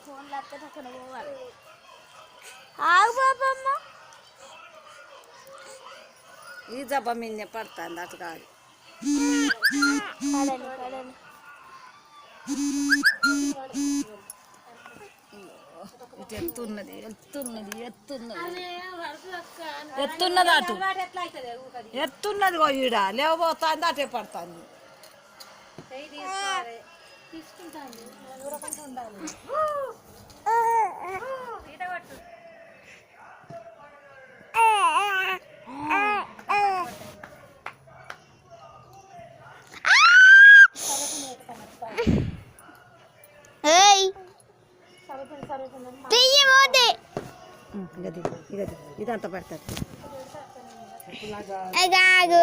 Phone లేకపోతే అక్కడ పోవాలి. ఆగు బాబమ్మ, ఈ జబ్బ మిన్నే పడుతుంది అటు కాదు. ఇటు ఎత్తున్నది ఎత్తున్నది ఎత్తున్నది ఎత్తున్నది అటు ఎత్తున్నది ఈడ లేవబోతుంది అటే పడుతుంది. ఇదంతా పెడతారు. ఆగు